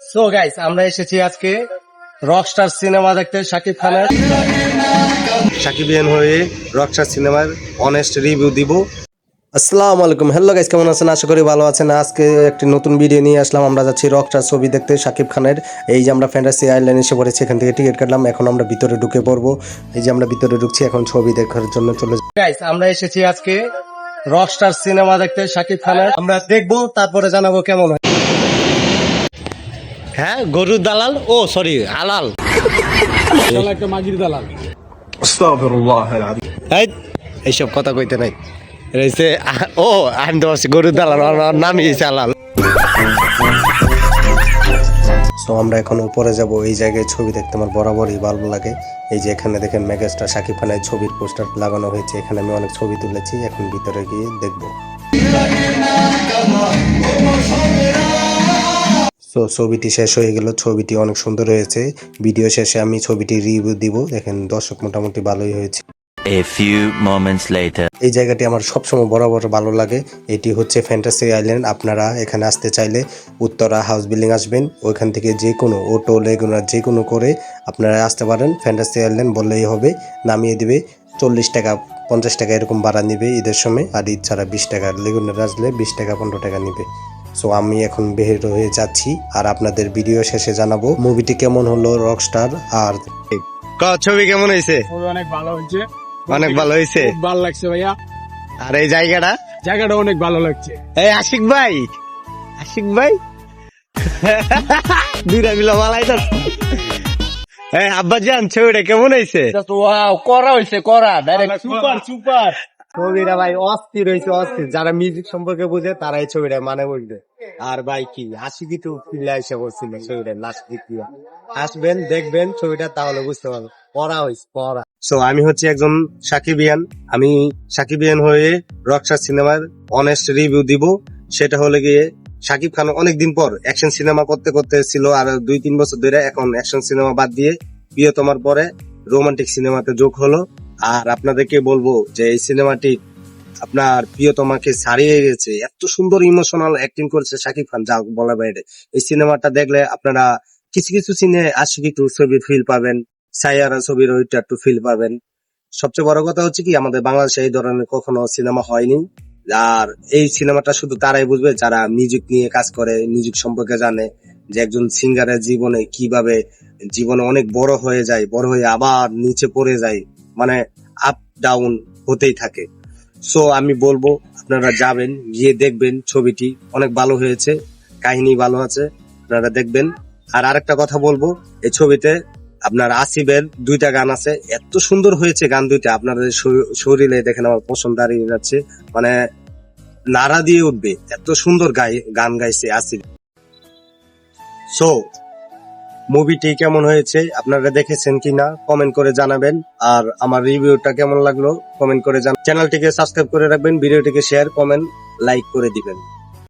So guys, আমরা এসেছি আজকে রকস্টার সিনেমা দেখতে। শাকিব খানের সাকিবিয়ান হয়ে রকস্টার সিনেমার অনেস্ট রিভিউ দিব। আসসালামু আলাইকুম, হ্যালো গাইস, কেমন আছেন? আশা করি ভালো আছেন। আজকে একটি নতুন ভিডিও নিয়ে আসলাম। আমরা যাচ্ছি রকস্টার ছবি দেখতে শাকিব খানের। এই যে আমরা ফ্যান্টাসি আইল্যান্ড এসে পড়েছি, এখান থেকে টিকিট কাটলাম। এখন আমরা ভিতরে ঢুকে পড়বো। এই যে আমরা ভিতরে ঢুকছি, এখন ছবি দেখার জন্য চলে গাইস। আমরা এসেছি আজকে রকস্টার সিনেমা দেখতে শাকিব খানের। আমরা দেখবো, তারপরে জানাবো কেমন হয়। হ্যাঁ, গরুর দালাল, ও সরি আলাল, একটা মাগির দালাল। এইসব কথা কইতে নাই। ও আমি তো গরুর দালাল, আমার নামই আলাল। তো আমরা এখন উপরে যাব। এই জায়গায় ছবি দেখতে আমার বরাবরই ভালো লাগে। এই যে এখানে দেখেন মেগাস্টার শাকিব খানের ছবির পোস্টার লাগানো হয়েছে। এখানে আমি অনেক ছবি তুলেছি, এখন ভিতরে গিয়ে দেখবো। তো ছবিটি শেষ হয়ে গেল। ছবিটি অনেক সুন্দর হয়েছে। ভিডিও শেষে আমি ছবিটি রিভিউ দিব। দেখেন দর্শক মোটামুটি ভালোই হয়েছে। A few moments later. এই জায়গাটি আমার সবসময় বরাবর ভালো লাগে। এটি হচ্ছে ফ্যান্টাসি আইল্যান্ড। আপনারা এখানে আসতে চাইলে উত্তরা হাউস বিল্ডিং আসবেন, ওইখান থেকে যে কোনো অটো লেগুনার যে কোনো করে আপনারা আসতে পারেন। ফ্যান্টাসি আইল্যান্ড বললেই হবে, নামিয়ে দিবে। 40 টাকা 50 টাকা এরকম ভাড়া নিবে ঈদের সময়, আর ঈদ ছাড়া 20 টাকা। লেগুনার আসলে 20 টাকা 15 টাকা নিবে। সো আমি এখন বের হয়ে যাচ্ছি, আর আপনাদের ভিডিও শেষে জানাবো মুভিটি কেমন হলো রকস্টার। আর ছবি কেমন হয়েছে? অনেক ভালো হয়েছে, অনেক ভালো হয়েছে, খুব ভালো লাগছে ভাইয়া। আর এই জায়গাটা অনেক ভালো লাগছে। এই আশিক ভাই, আশিক ভাই দুইটা মিলা মালাই তো। এই আব্বা জান, ছবিটা কেমন হয়েছে? করা হয়েছে, করা ডাইরেক্ট সুপার সুপার। ছবিটা ভাই অস্থির হয়েছে, অস্থির। যারা মিউজিক সম্পর্কে বুঝে তারা এই ছবিটা মানে বুঝবে। আর ভাই কি আশিকি তো ফিলে এসে করছিল ছবিটা লাস্ট দিক দিয়ে। আসবেন, দেখবেন ছবিটা, তাহলে বুঝতে পারবেন পড়া হয়েছে, পড়া। সো আমি হচ্ছে একজন সাকিবিয়ান। আমি সাকিবিয়ান হয়ে রকস্টার সিনেমার অনেস্ট রিভিউ দিব। সেটা হলে গিয়ে শাকিব খান অনেকদিন পর অ্যাকশন সিনেমা করতে করতে ছিল, আর 2-3 বছর ধরে এখন অ্যাকশন সিনেমা বাদ দিয়ে প্রিয়তমার পরে রোমান্টিক সিনেমাতে যোগ হলো। আর আপনাদেরকে বলবো যে এই সিনেমাটি আপনার প্রিয়তমাকে ছাড়িয়ে গেছে। এত সুন্দর ইমোশনাল অ্যাক্টিং করেছে শাকিব খান, যা বলা বাইরে। এই সিনেমাটা দেখলে আপনারা কিছু কিছু সিনে আশিকি টু ছবির ফিল পাবেন, সাইয়ারা ছবির ওইটা একটু ফিল পাবেন। সবচেয়ে বড় কথা হচ্ছে কি, আমাদের বাংলাদেশে এই ধরনের কখনো সিনেমা হয়নি। আর এই সিনেমাটা শুধু তারাই বুঝবে যারা মিউজিক নিয়ে কাজ করে, মিউজিক সম্পর্কে জানে, যে একজন সিঙ্গারের জীবনে কিভাবে জীবনে অনেক বড় হয়ে যায়, বড় হয়ে আবার নিচে পড়ে যায়, মানে আপ ডাউন হতেই থাকে। সো আমি বলবো আপনারা যাবেন, গিয়ে দেখবেন। ছবিটি অনেক ভালো হয়েছে, কাহিনী ভালো আছে, আপনারা দেখবেন। আর আরেকটা কথা বলবো, এই ছবিতে আপনার আসিফের 2টা গান আছে, এত সুন্দর হয়েছে গান 2টা। আপনাদের শরীরে দেখেন আমার পছন্দ দাঁড়িয়ে যাচ্ছে, মানে নাড়া দিয়ে উঠবে, এত সুন্দর গান গাইছে আসিফ। সো মুভিটি কেমন হয়েছে, আপনারা দেখেছেন কিনা কমেন্ট করে জানাবেন। আর আমার রিভিউটা কেমন লাগলো কমেন্ট করে জানাবেন। চ্যানেলটিকে সাবস্ক্রাইব করে রাখবেন, ভিডিওটিকে শেয়ার, কমেন্ট, লাইক করে দিবেন।